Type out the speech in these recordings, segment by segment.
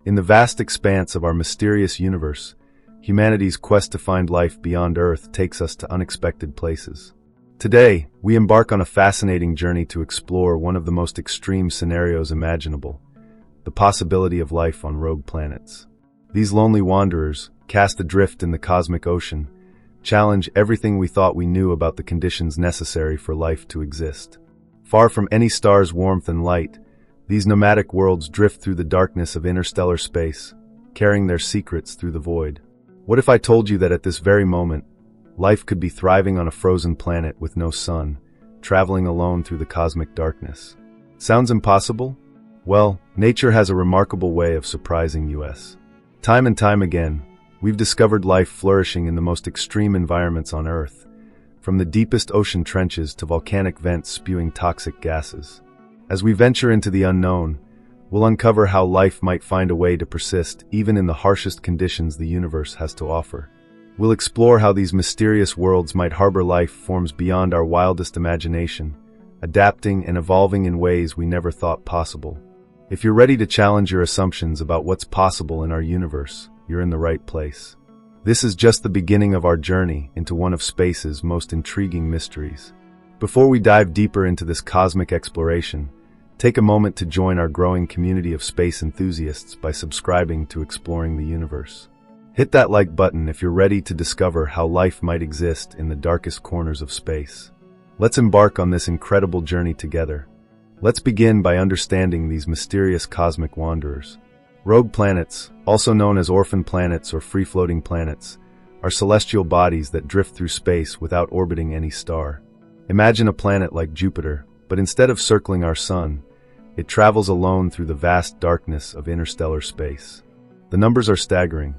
In the vast expanse of our mysterious universe, humanity's quest to find life beyond Earth takes us to unexpected places. Today, we embark on a fascinating journey to explore one of the most extreme scenarios imaginable: the possibility of life on rogue planets. These lonely wanderers, cast adrift in the cosmic ocean, challenge everything we thought we knew about the conditions necessary for life to exist. Far from any star's warmth and light, these nomadic worlds drift through the darkness of interstellar space, carrying their secrets through the void. What if I told you that at this very moment, life could be thriving on a frozen planet with no sun, traveling alone through the cosmic darkness? Sounds impossible? Well, nature has a remarkable way of surprising us. Time and time again, we've discovered life flourishing in the most extreme environments on Earth, from the deepest ocean trenches to volcanic vents spewing toxic gases. As we venture into the unknown, we'll uncover how life might find a way to persist even in the harshest conditions the universe has to offer. We'll explore how these mysterious worlds might harbor life forms beyond our wildest imagination, adapting and evolving in ways we never thought possible. If you're ready to challenge your assumptions about what's possible in our universe, you're in the right place. This is just the beginning of our journey into one of space's most intriguing mysteries. Before we dive deeper into this cosmic exploration, take a moment to join our growing community of space enthusiasts by subscribing to Exploring the Universe. Hit that like button if you're ready to discover how life might exist in the darkest corners of space. Let's embark on this incredible journey together. Let's begin by understanding these mysterious cosmic wanderers. Rogue planets, also known as orphan planets or free-floating planets, are celestial bodies that drift through space without orbiting any star. Imagine a planet like Jupiter, but instead of circling our sun, it travels alone through the vast darkness of interstellar space. The numbers are staggering.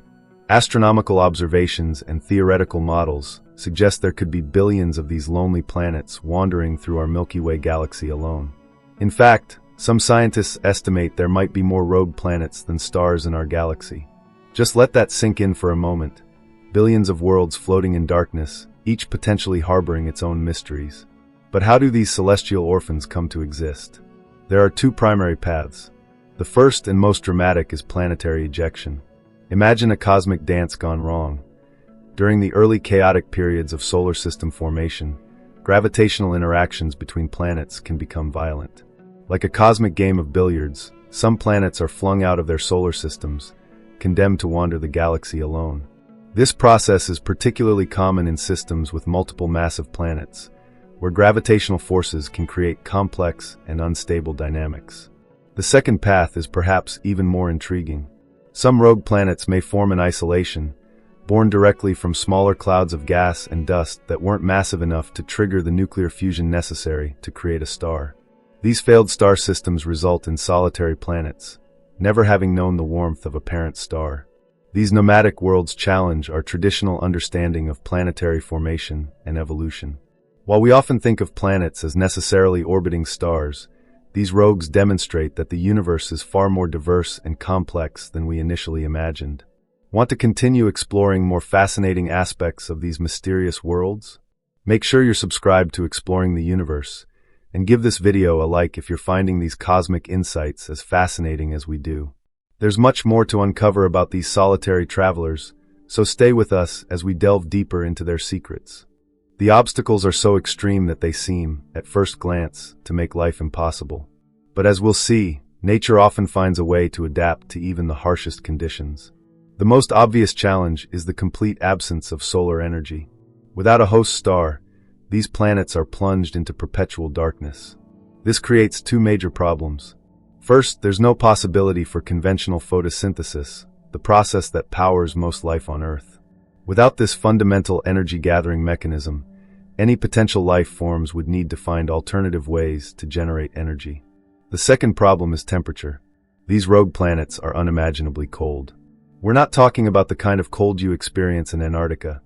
Astronomical observations and theoretical models suggest there could be billions of these lonely planets wandering through our Milky Way galaxy alone. In fact, some scientists estimate there might be more rogue planets than stars in our galaxy. Just let that sink in for a moment. Billions of worlds floating in darkness, each potentially harboring its own mysteries. But how do these celestial orphans come to exist? There are two primary paths. The first and most dramatic is planetary ejection. Imagine a cosmic dance gone wrong. During the early chaotic periods of solar system formation, gravitational interactions between planets can become violent. Like a cosmic game of billiards, some planets are flung out of their solar systems, condemned to wander the galaxy alone. This process is particularly common in systems with multiple massive planets, where gravitational forces can create complex and unstable dynamics. The second path is perhaps even more intriguing. Some rogue planets may form in isolation, born directly from smaller clouds of gas and dust that weren't massive enough to trigger the nuclear fusion necessary to create a star. These failed star systems result in solitary planets, never having known the warmth of a parent star. These nomadic worlds challenge our traditional understanding of planetary formation and evolution. While we often think of planets as necessarily orbiting stars, these rogues demonstrate that the universe is far more diverse and complex than we initially imagined. Want to continue exploring more fascinating aspects of these mysterious worlds? Make sure you're subscribed to Exploring the Universe, and give this video a like if you're finding these cosmic insights as fascinating as we do. There's much more to uncover about these solitary travelers, so stay with us as we delve deeper into their secrets. The obstacles are so extreme that they seem, at first glance, to make life impossible. But as we'll see, nature often finds a way to adapt to even the harshest conditions. The most obvious challenge is the complete absence of solar energy. Without a host star, these planets are plunged into perpetual darkness. This creates two major problems. First, there's no possibility for conventional photosynthesis, the process that powers most life on Earth. Without this fundamental energy-gathering mechanism, any potential life forms would need to find alternative ways to generate energy. The second problem is temperature. These rogue planets are unimaginably cold. We're not talking about the kind of cold you experience in Antarctica.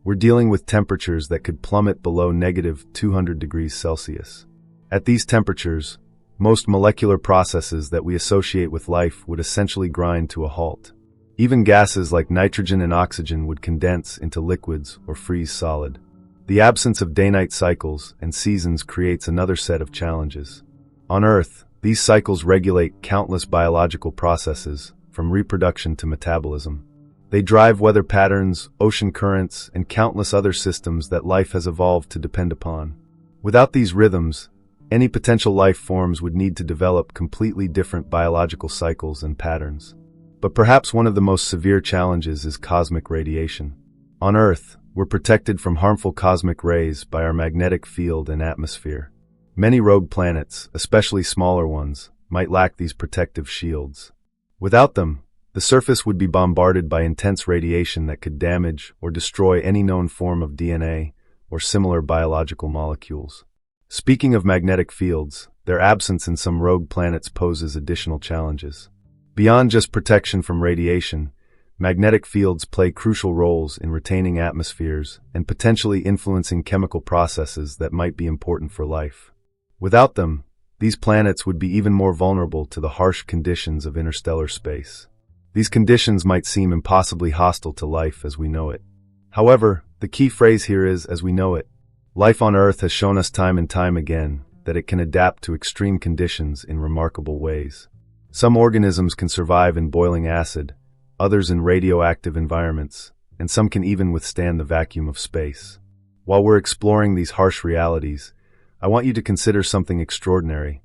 We're dealing with temperatures that could plummet below -200 degrees Celsius. At these temperatures, most molecular processes that we associate with life would essentially grind to a halt. Even gases like nitrogen and oxygen would condense into liquids or freeze solid. The absence of day-night cycles and seasons creates another set of challenges. On Earth, these cycles regulate countless biological processes, from reproduction to metabolism. They drive weather patterns, ocean currents, and countless other systems that life has evolved to depend upon. Without these rhythms, any potential life forms would need to develop completely different biological cycles and patterns. But perhaps one of the most severe challenges is cosmic radiation. On Earth, we're protected from harmful cosmic rays by our magnetic field and atmosphere. Many rogue planets, especially smaller ones, might lack these protective shields. Without them, the surface would be bombarded by intense radiation that could damage or destroy any known form of DNA or similar biological molecules. Speaking of magnetic fields, their absence in some rogue planets poses additional challenges. Beyond just protection from radiation, magnetic fields play crucial roles in retaining atmospheres and potentially influencing chemical processes that might be important for life. Without them, these planets would be even more vulnerable to the harsh conditions of interstellar space. These conditions might seem impossibly hostile to life as we know it. However, the key phrase here is as we know it. Life on Earth has shown us time and time again that it can adapt to extreme conditions in remarkable ways. Some organisms can survive in boiling acid, others in radioactive environments, and some can even withstand the vacuum of space. While we're exploring these harsh realities, I want you to consider something extraordinary.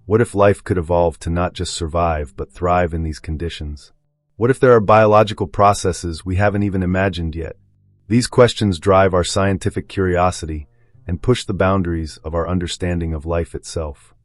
What if life could evolve to not just survive but thrive in these conditions? What if there are biological processes we haven't even imagined yet? These questions drive our scientific curiosity and push the boundaries of our understanding of life itself.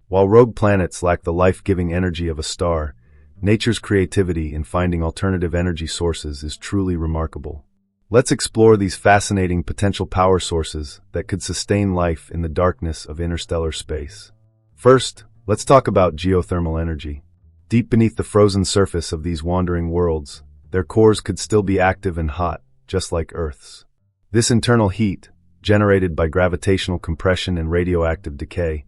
While rogue planets lack the life-giving energy of a star, nature's creativity in finding alternative energy sources is truly remarkable. Let's explore these fascinating potential power sources that could sustain life in the darkness of interstellar space. First, let's talk about geothermal energy. Deep beneath the frozen surface of these wandering worlds, their cores could still be active and hot, just like Earth's. This internal heat, generated by gravitational compression and radioactive decay,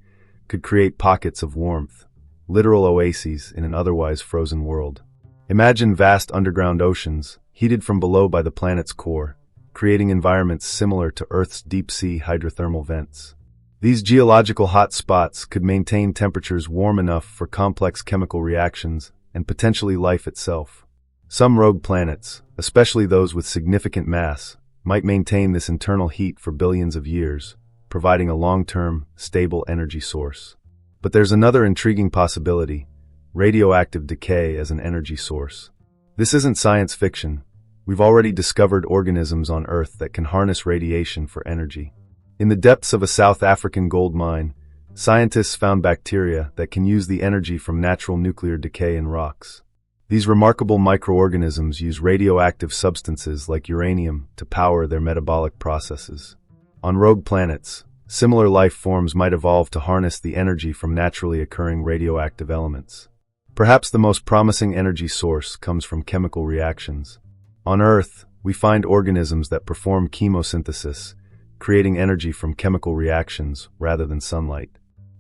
could create pockets of warmth, literal oases in an otherwise frozen world. Imagine vast underground oceans, heated from below by the planet's core, creating environments similar to Earth's deep-sea hydrothermal vents. These geological hot spots could maintain temperatures warm enough for complex chemical reactions and potentially life itself. Some rogue planets, especially those with significant mass, might maintain this internal heat for billions of years, providing a long-term, stable energy source. But there's another intriguing possibility: radioactive decay as an energy source. This isn't science fiction. We've already discovered organisms on Earth that can harness radiation for energy. In the depths of a South African gold mine, scientists found bacteria that can use the energy from natural nuclear decay in rocks. These remarkable microorganisms use radioactive substances like uranium to power their metabolic processes. On rogue planets, similar life forms might evolve to harness the energy from naturally occurring radioactive elements. Perhaps the most promising energy source comes from chemical reactions. On Earth, we find organisms that perform chemosynthesis, creating energy from chemical reactions rather than sunlight.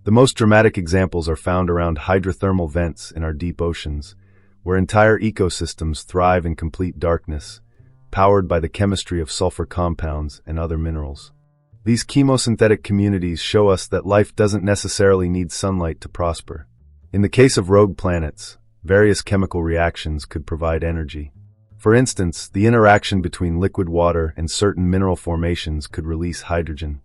The most dramatic examples are found around hydrothermal vents in our deep oceans, where entire ecosystems thrive in complete darkness, powered by the chemistry of sulfur compounds and other minerals. These chemosynthetic communities show us that life doesn't necessarily need sunlight to prosper. In the case of rogue planets, various chemical reactions could provide energy. For instance, the interaction between liquid water and certain mineral formations could release hydrogen,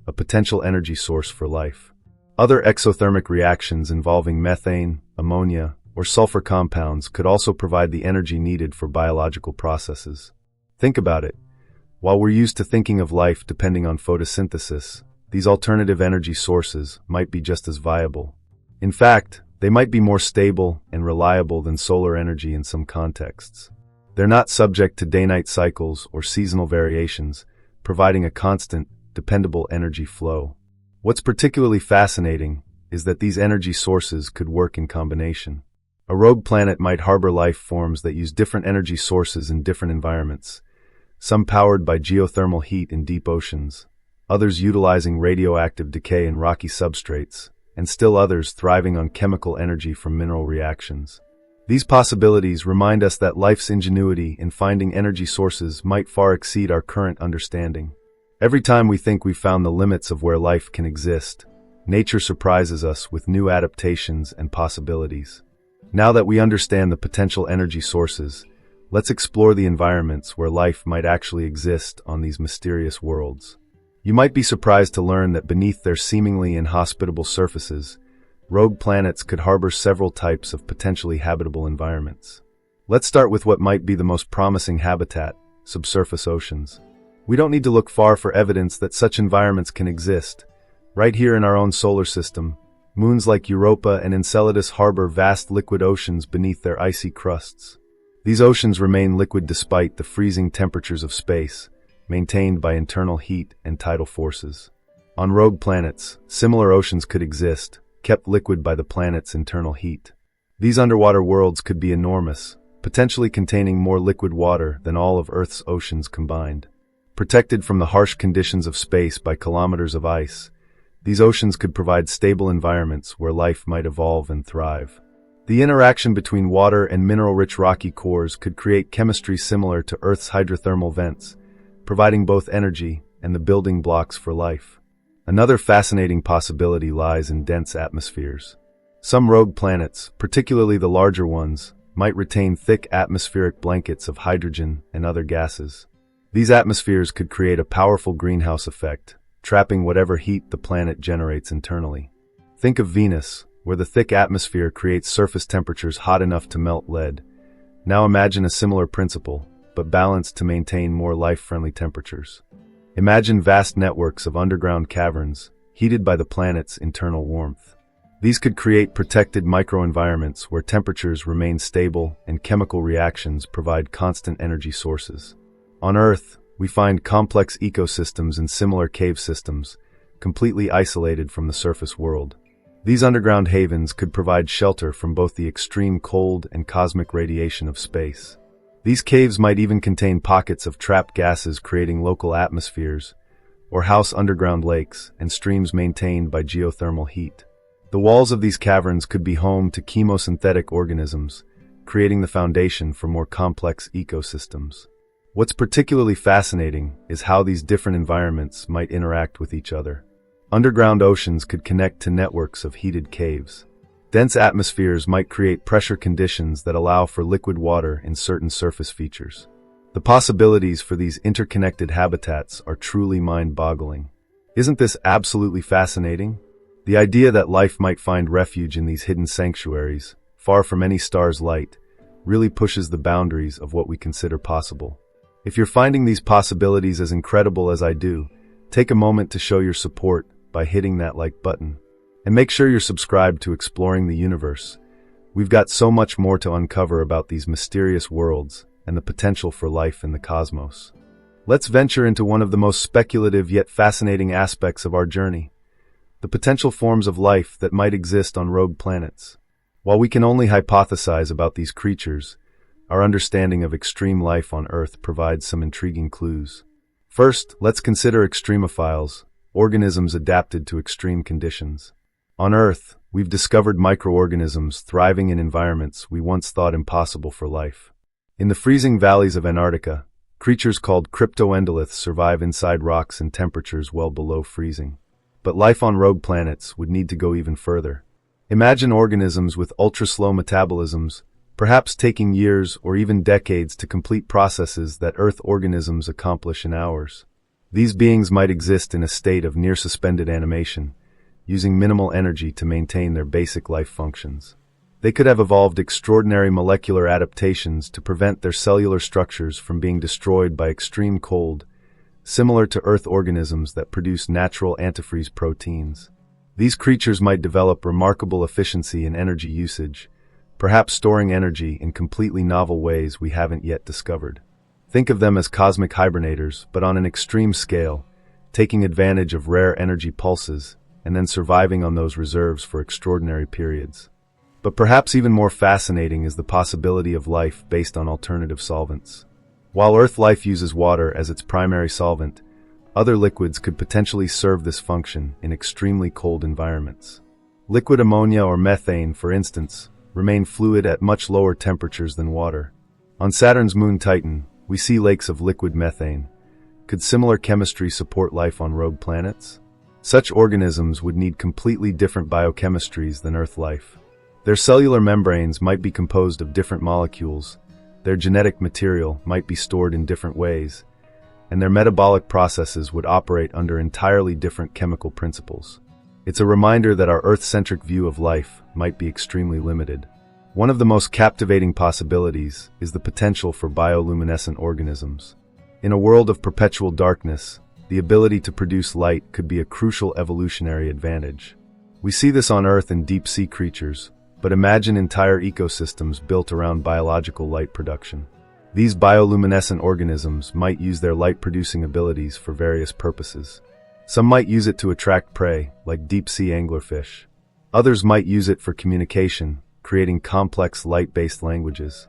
a potential energy source for life. Other exothermic reactions involving methane, ammonia, or sulfur compounds could also provide the energy needed for biological processes. Think about it. While we're used to thinking of life depending on photosynthesis, these alternative energy sources might be just as viable. In fact, they might be more stable and reliable than solar energy in some contexts. They're not subject to day-night cycles or seasonal variations, providing a constant, dependable energy flow. What's particularly fascinating is that these energy sources could work in combination. A rogue planet might harbor life forms that use different energy sources in different environments, some powered by geothermal heat in deep oceans, others utilizing radioactive decay in rocky substrates, and still others thriving on chemical energy from mineral reactions. These possibilities remind us that life's ingenuity in finding energy sources might far exceed our current understanding. Every time we think we've found the limits of where life can exist, nature surprises us with new adaptations and possibilities. Now that we understand the potential energy sources, let's explore the environments where life might actually exist on these mysterious worlds. You might be surprised to learn that beneath their seemingly inhospitable surfaces, rogue planets could harbor several types of potentially habitable environments. Let's start with what might be the most promising habitat: subsurface oceans. We don't need to look far for evidence that such environments can exist. Right here in our own solar system, moons like Europa and Enceladus harbor vast liquid oceans beneath their icy crusts. These oceans remain liquid despite the freezing temperatures of space, maintained by internal heat and tidal forces. On rogue planets, similar oceans could exist, kept liquid by the planet's internal heat. These underwater worlds could be enormous, potentially containing more liquid water than all of Earth's oceans combined. Protected from the harsh conditions of space by kilometers of ice, these oceans could provide stable environments where life might evolve and thrive. The interaction between water and mineral-rich rocky cores could create chemistry similar to Earth's hydrothermal vents, providing both energy and the building blocks for life. Another fascinating possibility lies in dense atmospheres. Some rogue planets, particularly the larger ones, might retain thick atmospheric blankets of hydrogen and other gases. These atmospheres could create a powerful greenhouse effect, trapping whatever heat the planet generates internally. Think of Venus, where the thick atmosphere creates surface temperatures hot enough to melt lead. Now imagine a similar principle, but balanced to maintain more life-friendly temperatures. Imagine vast networks of underground caverns, heated by the planet's internal warmth. These could create protected microenvironments where temperatures remain stable and chemical reactions provide constant energy sources. On Earth, we find complex ecosystems in similar cave systems, completely isolated from the surface world. These underground havens could provide shelter from both the extreme cold and cosmic radiation of space. These caves might even contain pockets of trapped gases creating local atmospheres, or house underground lakes and streams maintained by geothermal heat. The walls of these caverns could be home to chemosynthetic organisms, creating the foundation for more complex ecosystems. What's particularly fascinating is how these different environments might interact with each other. Underground oceans could connect to networks of heated caves. Dense atmospheres might create pressure conditions that allow for liquid water in certain surface features. The possibilities for these interconnected habitats are truly mind-boggling. Isn't this absolutely fascinating? The idea that life might find refuge in these hidden sanctuaries, far from any star's light, really pushes the boundaries of what we consider possible. If you're finding these possibilities as incredible as I do, take a moment to show your support by hitting that like button. And make sure you're subscribed to Exploring the Universe. We've got so much more to uncover about these mysterious worlds and the potential for life in the cosmos. Let's venture into one of the most speculative yet fascinating aspects of our journey: the potential forms of life that might exist on rogue planets. While we can only hypothesize about these creatures, our understanding of extreme life on Earth provides some intriguing clues. First, let's consider extremophiles, organisms adapted to extreme conditions. On Earth, we've discovered microorganisms thriving in environments we once thought impossible for life. In the freezing valleys of Antarctica, creatures called cryptoendoliths survive inside rocks in temperatures well below freezing. But life on rogue planets would need to go even further. Imagine organisms with ultra-slow metabolisms, perhaps taking years or even decades to complete processes that Earth organisms accomplish in hours. These beings might exist in a state of near-suspended animation, using minimal energy to maintain their basic life functions. They could have evolved extraordinary molecular adaptations to prevent their cellular structures from being destroyed by extreme cold, similar to Earth organisms that produce natural antifreeze proteins. These creatures might develop remarkable efficiency in energy usage, perhaps storing energy in completely novel ways we haven't yet discovered. Think of them as cosmic hibernators, but on an extreme scale, taking advantage of rare energy pulses and then surviving on those reserves for extraordinary periods. But perhaps even more fascinating is the possibility of life based on alternative solvents. While Earth life uses water as its primary solvent, other liquids could potentially serve this function in extremely cold environments. Liquid ammonia or methane, for instance, remain fluid at much lower temperatures than water. On Saturn's moon Titan, we see lakes of liquid methane. Could similar chemistry support life on rogue planets? Such organisms would need completely different biochemistries than Earth life. Their cellular membranes might be composed of different molecules, their genetic material might be stored in different ways, and their metabolic processes would operate under entirely different chemical principles. It's a reminder that our Earth-centric view of life might be extremely limited. One of the most captivating possibilities is the potential for bioluminescent organisms. In a world of perpetual darkness, the ability to produce light could be a crucial evolutionary advantage. We see this on Earth in deep-sea creatures, but imagine entire ecosystems built around biological light production. These bioluminescent organisms might use their light-producing abilities for various purposes. Some might use it to attract prey, like deep-sea anglerfish. Others might use it for communication, creating complex light-based languages.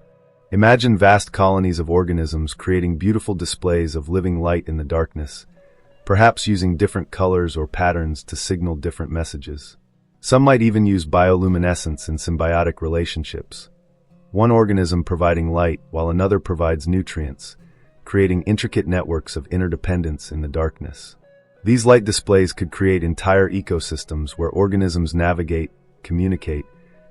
Imagine vast colonies of organisms creating beautiful displays of living light in the darkness, perhaps using different colors or patterns to signal different messages. Some might even use bioluminescence in symbiotic relationships, one organism providing light while another provides nutrients, creating intricate networks of interdependence in the darkness. These light displays could create entire ecosystems where organisms navigate, communicate,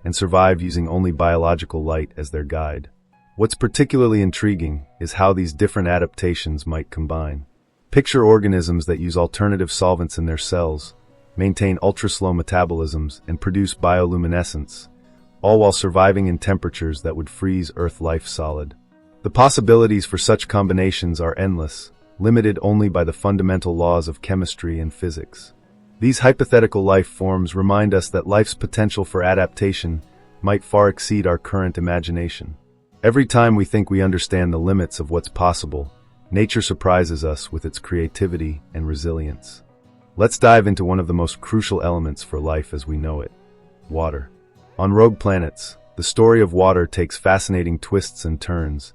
and survive using only biological light as their guide. What's particularly intriguing is how these different adaptations might combine. Picture organisms that use alternative solvents in their cells, maintain ultra-slow metabolisms, and produce bioluminescence, all while surviving in temperatures that would freeze Earth life solid. The possibilities for such combinations are endless, limited only by the fundamental laws of chemistry and physics. These hypothetical life forms remind us that life's potential for adaptation might far exceed our current imagination. Every time we think we understand the limits of what's possible, nature surprises us with its creativity and resilience. Let's dive into one of the most crucial elements for life as we know it: water. On rogue planets, the story of water takes fascinating twists and turns,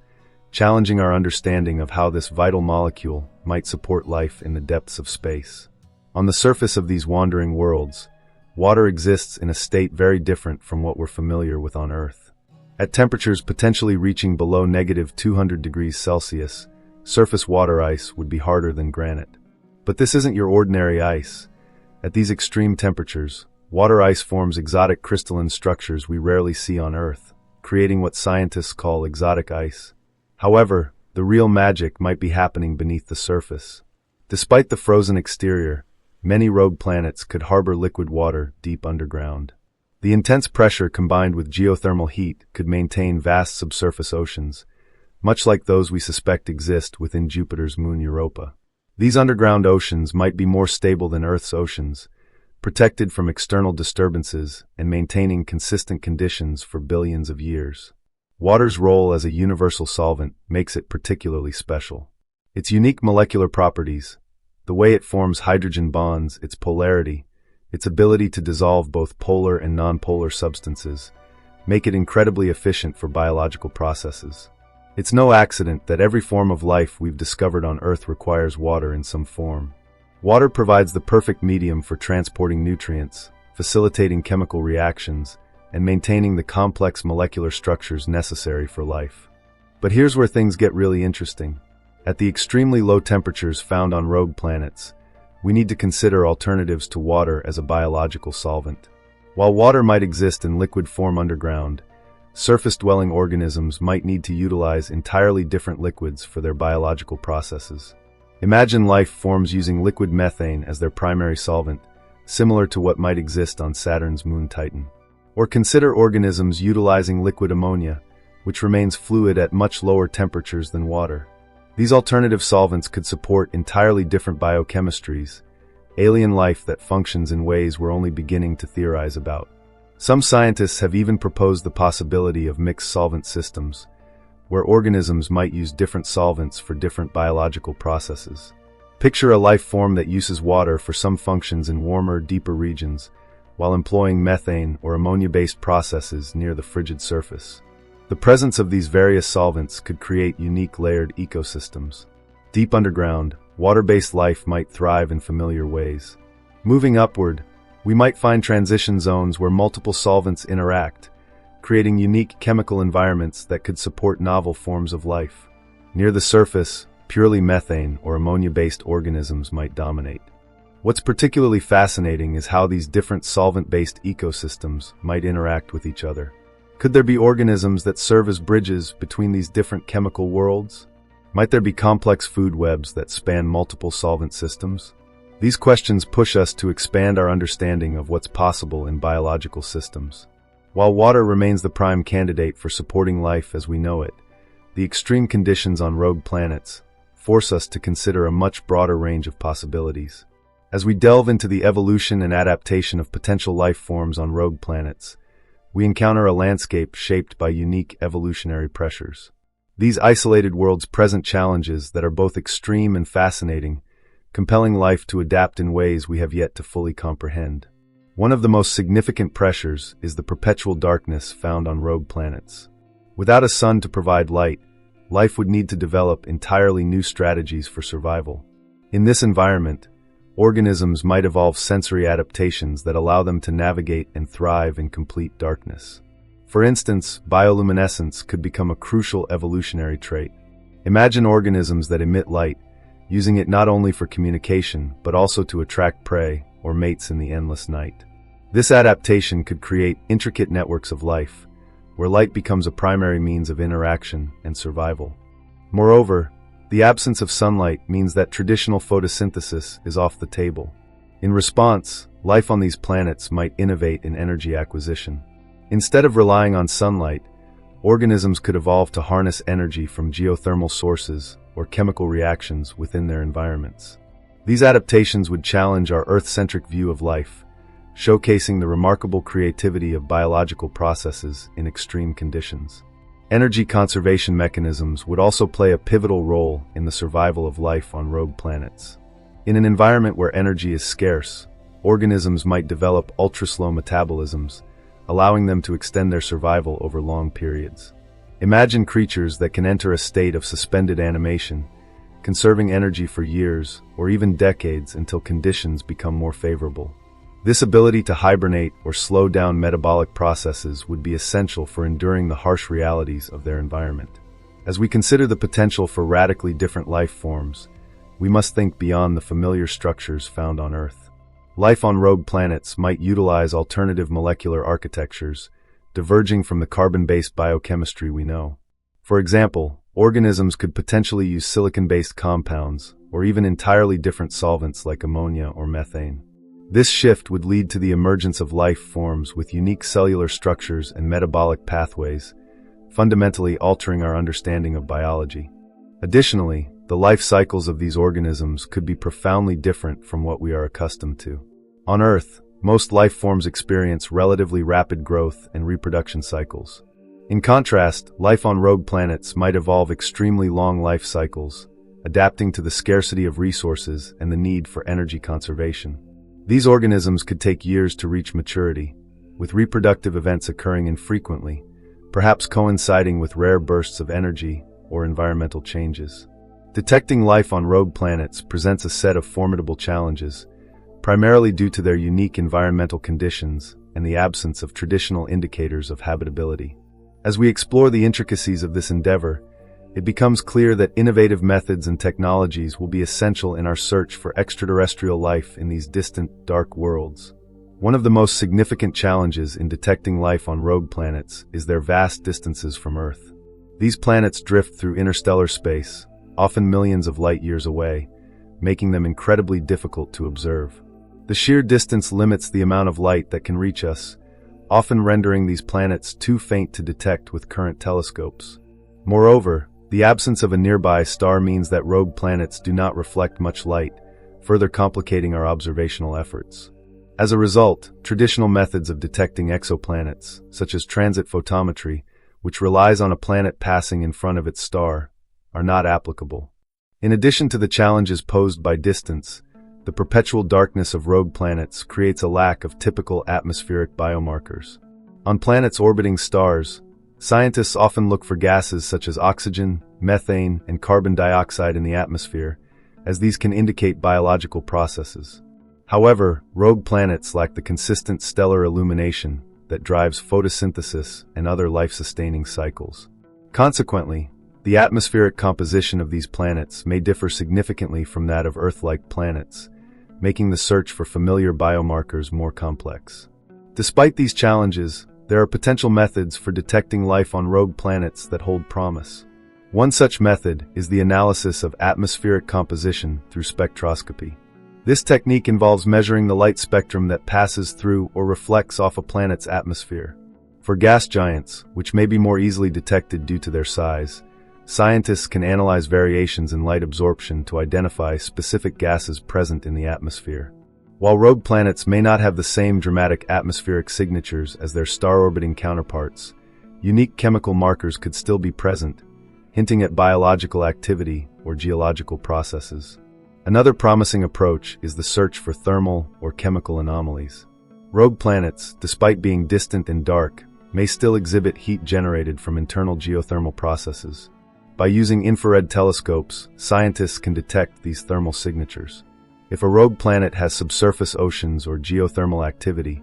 challenging our understanding of how this vital molecule might support life in the depths of space. On the surface of these wandering worlds, water exists in a state very different from what we're familiar with on Earth. At temperatures potentially reaching below -200 degrees Celsius, surface water ice would be harder than granite. But this isn't your ordinary ice. At these extreme temperatures, water ice forms exotic crystalline structures we rarely see on Earth, creating what scientists call exotic ice. However, the real magic might be happening beneath the surface. Despite the frozen exterior, many rogue planets could harbor liquid water deep underground. The intense pressure combined with geothermal heat could maintain vast subsurface oceans, much like those we suspect exist within Jupiter's moon Europa. These underground oceans might be more stable than Earth's oceans, protected from external disturbances and maintaining consistent conditions for billions of years. Water's role as a universal solvent makes it particularly special. Its unique molecular properties, the way it forms hydrogen bonds, its polarity, its ability to dissolve both polar and nonpolar substances, make it incredibly efficient for biological processes. It's no accident that every form of life we've discovered on Earth requires water in some form. Water provides the perfect medium for transporting nutrients, facilitating chemical reactions, and maintaining the complex molecular structures necessary for life. But here's where things get really interesting. At the extremely low temperatures found on rogue planets, we need to consider alternatives to water as a biological solvent. While water might exist in liquid form underground, surface-dwelling organisms might need to utilize entirely different liquids for their biological processes. Imagine life forms using liquid methane as their primary solvent, similar to what might exist on Saturn's moon Titan. Or consider organisms utilizing liquid ammonia, which remains fluid at much lower temperatures than water. These alternative solvents could support entirely different biochemistries, alien life that functions in ways we're only beginning to theorize about. Some scientists have even proposed the possibility of mixed solvent systems, where organisms might use different solvents for different biological processes. Picture a life form that uses water for some functions in warmer, deeper regions, while employing methane or ammonia-based processes near the frigid surface. The presence of these various solvents could create unique layered ecosystems. Deep underground, water-based life might thrive in familiar ways. Moving upward, we might find transition zones where multiple solvents interact, creating unique chemical environments that could support novel forms of life. Near the surface, purely methane or ammonia-based organisms might dominate. What's particularly fascinating is how these different solvent-based ecosystems might interact with each other. Could there be organisms that serve as bridges between these different chemical worlds? Might there be complex food webs that span multiple solvent systems? These questions push us to expand our understanding of what's possible in biological systems. While water remains the prime candidate for supporting life as we know it, the extreme conditions on rogue planets force us to consider a much broader range of possibilities. As we delve into the evolution and adaptation of potential life forms on rogue planets, we encounter a landscape shaped by unique evolutionary pressures. These isolated worlds present challenges that are both extreme and fascinating, compelling life to adapt in ways we have yet to fully comprehend. One of the most significant pressures is the perpetual darkness found on rogue planets. Without a sun to provide light, life would need to develop entirely new strategies for survival. In this environment, organisms might evolve sensory adaptations that allow them to navigate and thrive in complete darkness. For instance, bioluminescence could become a crucial evolutionary trait. Imagine organisms that emit light, using it not only for communication but also to attract prey or mates in the endless night. This adaptation could create intricate networks of life, where light becomes a primary means of interaction and survival. Moreover, the absence of sunlight means that traditional photosynthesis is off the table. In response, life on these planets might innovate in energy acquisition. Instead of relying on sunlight, organisms could evolve to harness energy from geothermal sources or chemical reactions within their environments. These adaptations would challenge our Earth-centric view of life, showcasing the remarkable creativity of biological processes in extreme conditions. Energy conservation mechanisms would also play a pivotal role in the survival of life on rogue planets. In an environment where energy is scarce, organisms might develop ultra-slow metabolisms, allowing them to extend their survival over long periods. Imagine creatures that can enter a state of suspended animation, conserving energy for years or even decades until conditions become more favorable. This ability to hibernate or slow down metabolic processes would be essential for enduring the harsh realities of their environment. As we consider the potential for radically different life forms, we must think beyond the familiar structures found on Earth. Life on rogue planets might utilize alternative molecular architectures, diverging from the carbon-based biochemistry we know. For example, organisms could potentially use silicon-based compounds, or even entirely different solvents like ammonia or methane. This shift would lead to the emergence of life forms with unique cellular structures and metabolic pathways, fundamentally altering our understanding of biology. Additionally, the life cycles of these organisms could be profoundly different from what we are accustomed to. On Earth, most life forms experience relatively rapid growth and reproduction cycles. In contrast, life on rogue planets might evolve extremely long life cycles, adapting to the scarcity of resources and the need for energy conservation. These organisms could take years to reach maturity, with reproductive events occurring infrequently, perhaps coinciding with rare bursts of energy or environmental changes. Detecting life on rogue planets presents a set of formidable challenges, primarily due to their unique environmental conditions and the absence of traditional indicators of habitability. As we explore the intricacies of this endeavor, it becomes clear that innovative methods and technologies will be essential in our search for extraterrestrial life in these distant, dark worlds. One of the most significant challenges in detecting life on rogue planets is their vast distances from Earth. These planets drift through interstellar space, often millions of light years away, making them incredibly difficult to observe. The sheer distance limits the amount of light that can reach us, often rendering these planets too faint to detect with current telescopes. Moreover, the absence of a nearby star means that rogue planets do not reflect much light, further complicating our observational efforts. As a result, traditional methods of detecting exoplanets, such as transit photometry, which relies on a planet passing in front of its star, are not applicable. In addition to the challenges posed by distance, the perpetual darkness of rogue planets creates a lack of typical atmospheric biomarkers. On planets orbiting stars, scientists often look for gases such as oxygen, methane, and carbon dioxide in the atmosphere, as these can indicate biological processes. However, rogue planets lack the consistent stellar illumination that drives photosynthesis and other life-sustaining cycles. Consequently, the atmospheric composition of these planets may differ significantly from that of Earth-like planets, making the search for familiar biomarkers more complex. Despite these challenges, there are potential methods for detecting life on rogue planets that hold promise. One such method is the analysis of atmospheric composition through spectroscopy. This technique involves measuring the light spectrum that passes through or reflects off a planet's atmosphere. For gas giants, which may be more easily detected due to their size, scientists can analyze variations in light absorption to identify specific gases present in the atmosphere. While rogue planets may not have the same dramatic atmospheric signatures as their star-orbiting counterparts, unique chemical markers could still be present, hinting at biological activity or geological processes. Another promising approach is the search for thermal or chemical anomalies. Rogue planets, despite being distant and dark, may still exhibit heat generated from internal geothermal processes. By using infrared telescopes, scientists can detect these thermal signatures. If a rogue planet has subsurface oceans or geothermal activity,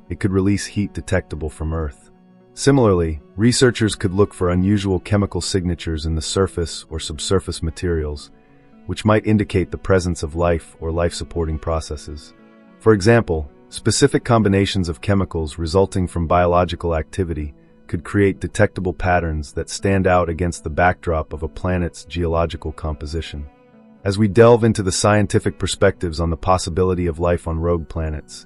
it could release heat detectable from Earth. Similarly, researchers could look for unusual chemical signatures in the surface or subsurface materials, which might indicate the presence of life or life-supporting processes. For example, specific combinations of chemicals resulting from biological activity could create detectable patterns that stand out against the backdrop of a planet's geological composition. As we delve into the scientific perspectives on the possibility of life on rogue planets,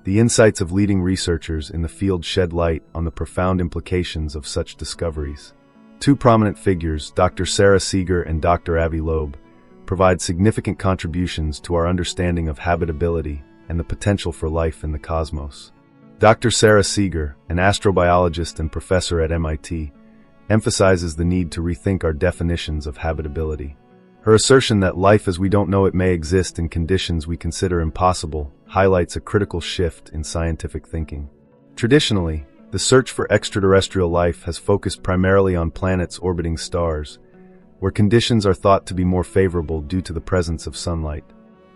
the insights of leading researchers in the field shed light on the profound implications of such discoveries. Two prominent figures, Dr. Sarah Seeger and Dr. Avi Loeb, provide significant contributions to our understanding of habitability and the potential for life in the cosmos. Dr. Sarah Seeger, an astrobiologist and professor at MIT, emphasizes the need to rethink our definitions of habitability. Her assertion that life as we don't know it may exist in conditions we consider impossible highlights a critical shift in scientific thinking. Traditionally, the search for extraterrestrial life has focused primarily on planets orbiting stars, where conditions are thought to be more favorable due to the presence of sunlight.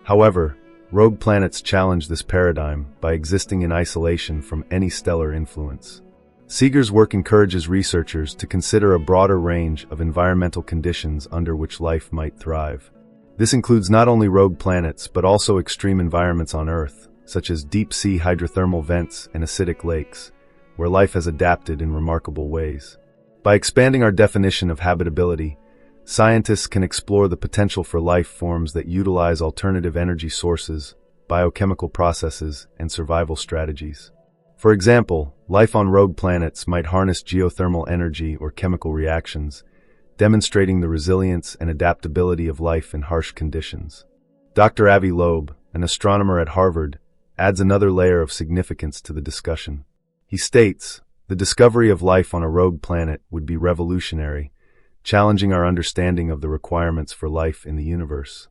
However, rogue planets challenge this paradigm by existing in isolation from any stellar influence. Seeger's work encourages researchers to consider a broader range of environmental conditions under which life might thrive. This includes not only rogue planets but also extreme environments on Earth, such as deep-sea hydrothermal vents and acidic lakes, where life has adapted in remarkable ways. By expanding our definition of habitability, scientists can explore the potential for life forms that utilize alternative energy sources, biochemical processes, and survival strategies. For example, life on rogue planets might harness geothermal energy or chemical reactions, demonstrating the resilience and adaptability of life in harsh conditions. Dr. Avi Loeb, an astronomer at Harvard, adds another layer of significance to the discussion. He states, "The discovery of life on a rogue planet would be revolutionary, challenging our understanding of the requirements for life in the universe."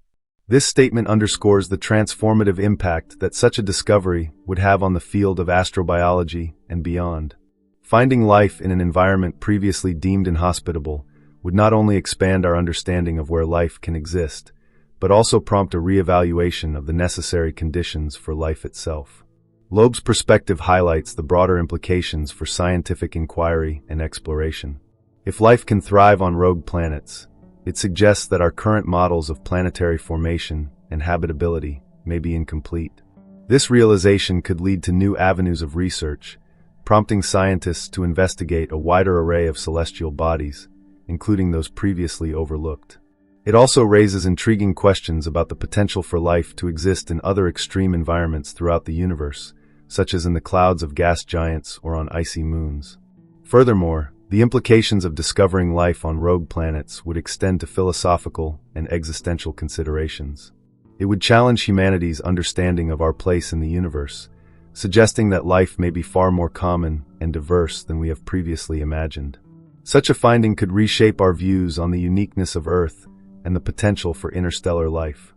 This statement underscores the transformative impact that such a discovery would have on the field of astrobiology and beyond. Finding life in an environment previously deemed inhospitable would not only expand our understanding of where life can exist, but also prompt a re-evaluation of the necessary conditions for life itself. Loeb's perspective highlights the broader implications for scientific inquiry and exploration. If life can thrive on rogue planets, it suggests that our current models of planetary formation and habitability may be incomplete. This realization could lead to new avenues of research, prompting scientists to investigate a wider array of celestial bodies, including those previously overlooked. It also raises intriguing questions about the potential for life to exist in other extreme environments throughout the universe, such as in the clouds of gas giants or on icy moons. Furthermore, the implications of discovering life on rogue planets would extend to philosophical and existential considerations. It would challenge humanity's understanding of our place in the universe, suggesting that life may be far more common and diverse than we have previously imagined. Such a finding could reshape our views on the uniqueness of Earth and the potential for interstellar life.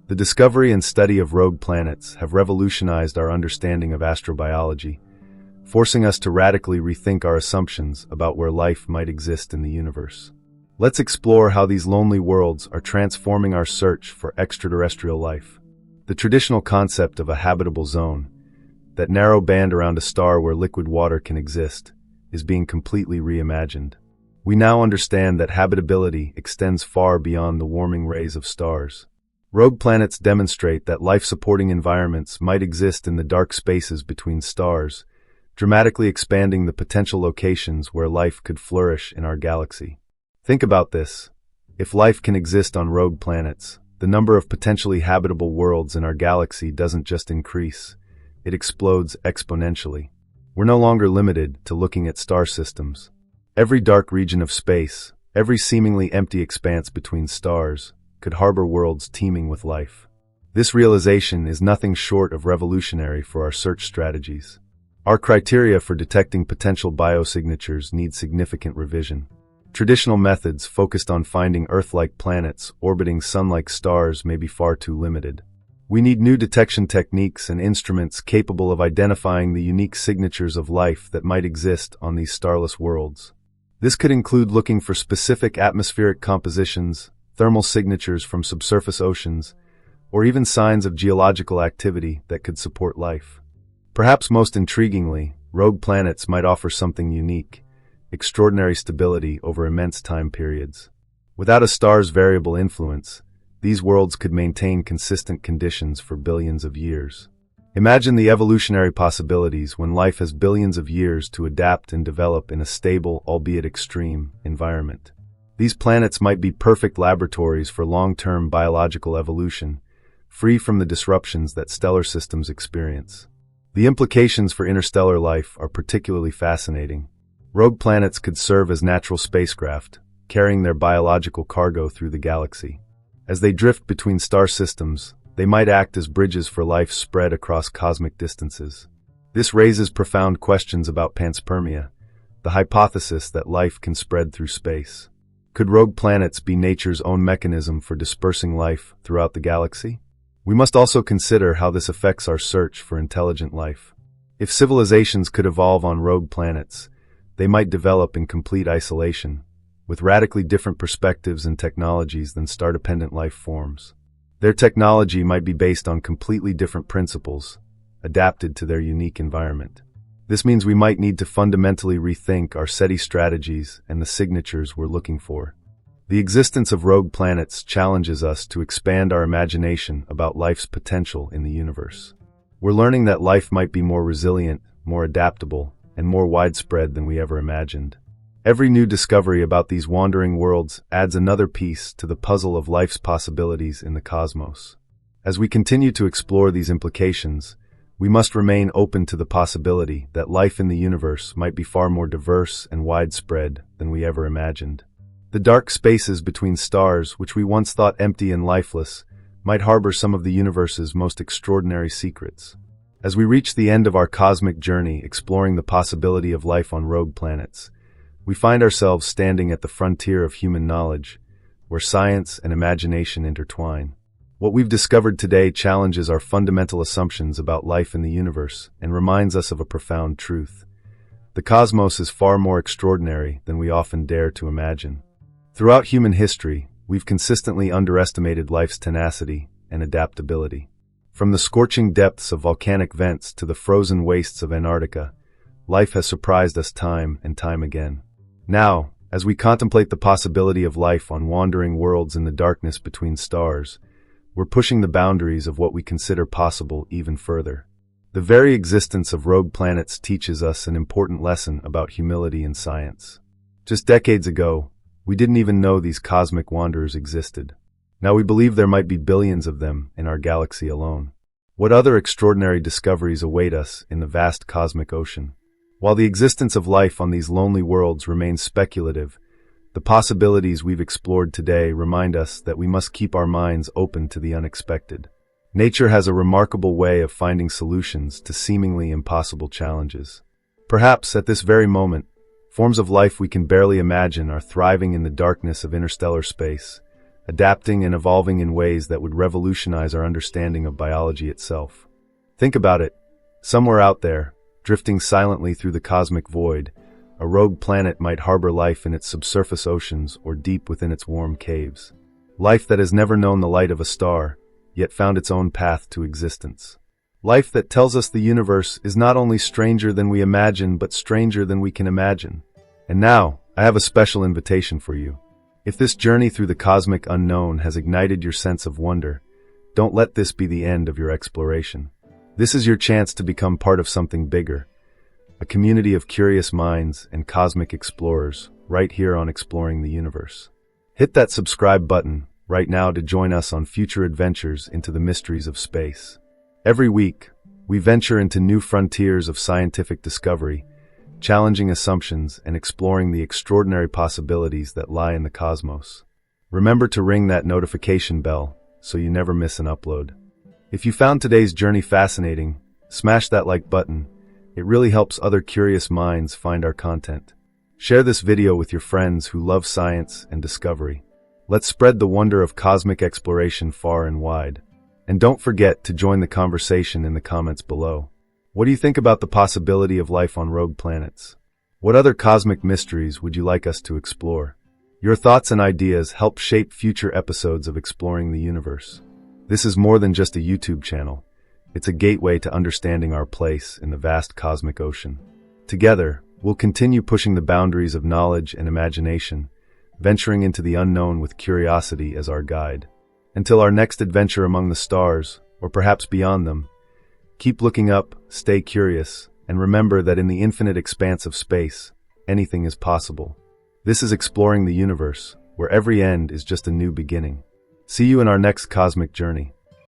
The discovery and study of rogue planets have revolutionized our understanding of astrobiology, forcing us to radically rethink our assumptions about where life might exist in the universe. Let's explore how these lonely worlds are transforming our search for extraterrestrial life. The traditional concept of a habitable zone, that narrow band around a star where liquid water can exist, is being completely reimagined. We now understand that habitability extends far beyond the warming rays of stars. Rogue planets demonstrate that life-supporting environments might exist in the dark spaces between stars, dramatically expanding the potential locations where life could flourish in our galaxy. Think about this. If life can exist on rogue planets, the number of potentially habitable worlds in our galaxy doesn't just increase, it explodes exponentially. We're no longer limited to looking at star systems. Every dark region of space, every seemingly empty expanse between stars, could harbor worlds teeming with life. This realization is nothing short of revolutionary for our search strategies. Our criteria for detecting potential biosignatures need significant revision. Traditional methods focused on finding Earth-like planets orbiting Sun-like stars may be far too limited. We need new detection techniques and instruments capable of identifying the unique signatures of life that might exist on these starless worlds. This could include looking for specific atmospheric compositions, thermal signatures from subsurface oceans, or even signs of geological activity that could support life. Perhaps most intriguingly, rogue planets might offer something unique: extraordinary stability over immense time periods. Without a star's variable influence, these worlds could maintain consistent conditions for billions of years. Imagine the evolutionary possibilities when life has billions of years to adapt and develop in a stable, albeit extreme, environment. These planets might be perfect laboratories for long-term biological evolution, free from the disruptions that stellar systems experience. The implications for interstellar life are particularly fascinating. Rogue planets could serve as natural spacecraft, carrying their biological cargo through the galaxy. As they drift between star systems, they might act as bridges for life spread across cosmic distances. This raises profound questions about panspermia, the hypothesis that life can spread through space. Could rogue planets be nature's own mechanism for dispersing life throughout the galaxy? We must also consider how this affects our search for intelligent life. If civilizations could evolve on rogue planets, they might develop in complete isolation, with radically different perspectives and technologies than star-dependent life forms. Their technology might be based on completely different principles, adapted to their unique environment. This means we might need to fundamentally rethink our SETI strategies and the signatures we're looking for. The existence of rogue planets challenges us to expand our imagination about life's potential in the universe. We're learning that life might be more resilient, more adaptable, and more widespread than we ever imagined. Every new discovery about these wandering worlds adds another piece to the puzzle of life's possibilities in the cosmos. As we continue to explore these implications, we must remain open to the possibility that life in the universe might be far more diverse and widespread than we ever imagined. The dark spaces between stars, which we once thought empty and lifeless, might harbor some of the universe's most extraordinary secrets. As we reach the end of our cosmic journey exploring the possibility of life on rogue planets, we find ourselves standing at the frontier of human knowledge, where science and imagination intertwine. What we've discovered today challenges our fundamental assumptions about life in the universe and reminds us of a profound truth. The cosmos is far more extraordinary than we often dare to imagine. Throughout human history, we've consistently underestimated life's tenacity and adaptability. From the scorching depths of volcanic vents to the frozen wastes of Antarctica, life has surprised us time and time again. Now, as we contemplate the possibility of life on wandering worlds in the darkness between stars, we're pushing the boundaries of what we consider possible even further. The very existence of rogue planets teaches us an important lesson about humility in science. Just decades ago, we didn't even know these cosmic wanderers existed. Now we believe there might be billions of them in our galaxy alone. What other extraordinary discoveries await us in the vast cosmic ocean? While the existence of life on these lonely worlds remains speculative, the possibilities we've explored today remind us that we must keep our minds open to the unexpected. Nature has a remarkable way of finding solutions to seemingly impossible challenges. Perhaps at this very moment, forms of life we can barely imagine are thriving in the darkness of interstellar space, adapting and evolving in ways that would revolutionize our understanding of biology itself. Think about it. Somewhere out there, drifting silently through the cosmic void, a rogue planet might harbor life in its subsurface oceans or deep within its warm caves. Life that has never known the light of a star, yet found its own path to existence. Life that tells us the universe is not only stranger than we imagine, but stranger than we can imagine. And now, I have a special invitation for you. If this journey through the cosmic unknown has ignited your sense of wonder, Don't let this be the end of your exploration. This is your chance to become part of something bigger, a community of curious minds and cosmic explorers right here on Exploring the Universe. Hit that subscribe button right now to join us on future adventures into the mysteries of space. Every week, we venture into new frontiers of scientific discovery, challenging assumptions and exploring the extraordinary possibilities that lie in the cosmos. Remember to ring that notification bell so you never miss an upload. If you found today's journey fascinating, smash that like button. It really helps other curious minds find our content. Share this video with your friends who love science and discovery. Let's spread the wonder of cosmic exploration far and wide. And don't forget to join the conversation in the comments below. What do you think about the possibility of life on rogue planets? What other cosmic mysteries would you like us to explore? Your thoughts and ideas help shape future episodes of Exploring the Universe. This is more than just a YouTube channel. It's a gateway to understanding our place in the vast cosmic ocean. Together, we'll continue pushing the boundaries of knowledge and imagination, venturing into the unknown with curiosity as our guide. Until our next adventure among the stars, or perhaps beyond them, keep looking up, stay curious, and remember that in the infinite expanse of space, anything is possible. This is Exploring the Universe, where every end is just a new beginning. See you in our next cosmic journey.